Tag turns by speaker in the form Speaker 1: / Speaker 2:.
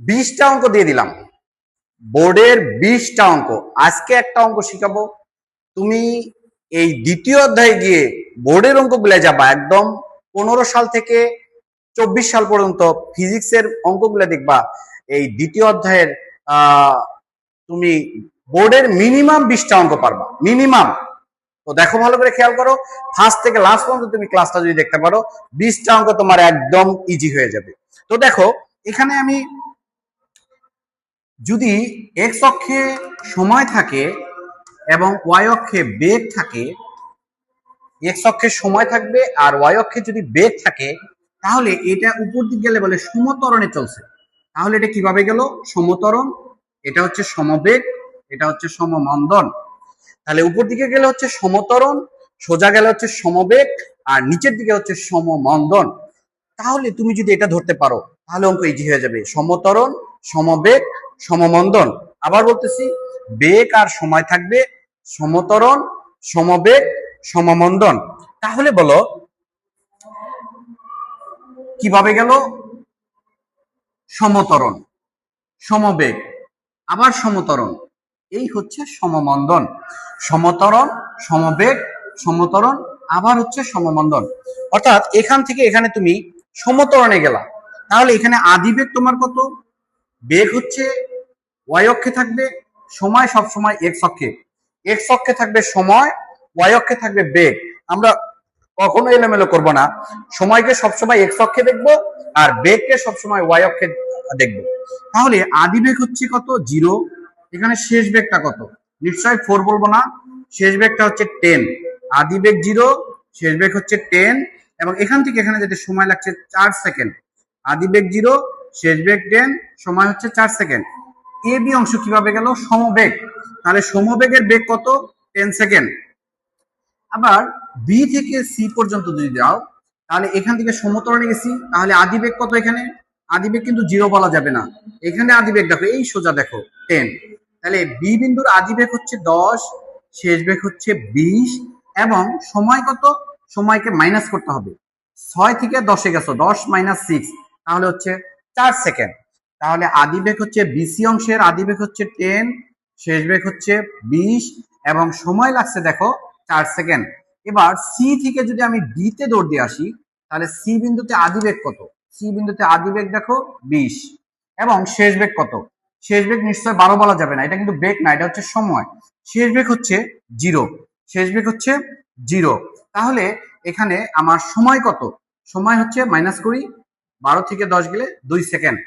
Speaker 1: 20টা অঙ্ক দিয়ে দিলাম, বোর্ডের 20টা অঙ্ক। আজকে একটা অঙ্ক শিখাবো, তুমি এই দ্বিতীয় অধ্যায়ে গিয়ে বোর্ডের অঙ্কগুলো যাবা, একদম 15 সাল থেকে 24 সাল পর্যন্ত ফিজিক্সের অঙ্কগুলো দেখবা। এই দ্বিতীয় অধ্যায়ের তুমি বোর্ডের মিনিমাম 20টা অঙ্ক পারবা, মিনিমাম। তো দেখো, ভালো করে খেয়াল করো, ফার্স্ট থেকে লাস্ট পর্যন্ত তুমি ক্লাসটা যদি দেখতে পারো, 20টা অঙ্ক তোমার একদম ইজি হয়ে যাবে। তো দেখো, এখানে আমি যদি এক্স অক্ষে সময় থাকে এবং ওয়াই অক্ষে বেগ থাকে, এক্স অক্ষে সময় থাকবে আর ওয়াই অক্ষে যদি বেগ থাকে, তাহলে এটা উপর দিক গেলে বলে সমত্বরণে চলছে। তাহলে এটা কিভাবে গেল? সমত্বরণ, এটা হচ্ছে সমবেগ, এটা হচ্ছে সমমন্দন। তাহলে উপর দিকে গেলে হচ্ছে সমত্বরণ, সোজা গেলে হচ্ছে সমবেগ, আর নিচের দিকে হচ্ছে সমমন্দন। তাহলে তুমি যদি এটা ধরতে পারো, তাহলে অঙ্ক ইজি হয়ে যাবে। সমত্বরণ, সমবেগ, সমমন্দন। আবার বলতেছি, বেগ আর সময় থাকবে, সমত্বরণ, সমবেগ, সমমন্দন। তাহলে বলো কিভাবে গেল? সমত্বরণ, সমবেগ, আবার সমত্বরণ, এই হচ্ছে সমমন্দন। সমত্বরণ, সমবেগ, সমত্বরণ, আবার হচ্ছে সমমন্দন। অর্থাৎ এখান থেকে এখানে তুমি সমত্বরণে গেলা, তাহলে এখানে আদিবেগ তোমার কত? বেগ হচ্ছে ওয়াই অক্ষে থাকবে, সময় সব সময় এক্স অক্ষে। এক্স অক্ষে থাকবে সময়, ওয়াই অক্ষে থাকবে বেগ। আমরা কখনো এলোমেলো করব না, সময়কে সবসময় এক্স অক্ষে দেখবো আর বেগকে সবসময় ওয়াই অক্ষে দেখবো। তাহলে আদি বেগ হচ্ছে কত? 0। এখানে শেষ বেগটা কত? নিশ্চয় 4 বলবো না, শেষ বেগটা হচ্ছে 10। আদি বেগ 0, শেষ বেগ হচ্ছে 10, এবং এখান থেকে এখানে যেতে সময় লাগছে 4 সেকেন্ড। আদি বেগ 0, শেষ বেগ 10, সময় হচ্ছে 4 সেকেন্ড। এ বি অংশ কিভাবে গেল? সমবেগ। তাহলে সমবেগের বেগ কত? 10 সেকেন্ড। আবার বি থেকে সি পর্যন্ত যদি যাও, তাহলে এখান থেকে সমতরণে গেছি, তাহলে আদিবেগ কত? এখানে আদিবেগ কিন্তু 0 বলা যাবে না, এখানে আদিবেগ দেখো, এই সোজা দেখো 10। তাহলে বি বিন্দুর আদিবেগ হচ্ছে 10, শেষ বেগ হচ্ছে 20, এবং সময় কত? সময়কে মাইনাস করতে হবে, 6 থেকে 10-এ গেছো, 10 - 6, তাহলে হচ্ছে 4 সেকেন্ড। তাহলে আদিবেগ হচ্ছে বিসি অংশের আদিবেগ হচ্ছে 10, শেষ বেগ হচ্ছে 20, এবং সময় লাগছে দেখো 4 সেকেন্ড। এবার সি থেকে যদি আমি বি তে দৌড় দিয়ে আসি, তাহলে সি বিন্দুতে আদিবেগ কত? সি বিন্দুতে আদিবেগ দেখো 20, এবং শেষ বেগ কত? শেষ বেগ নিশ্চয় 12 বলা যাবে না, এটা কিন্তু বেগ না, এটা হচ্ছে সময়। শেষ বেগ হচ্ছে 0, শেষ বেগ হচ্ছে 0। তাহলে এখানে আমার সময় কত? সময় হচ্ছে মাইনাস করি, 12 থেকে 10 গেলে 2 সেকেন্ড।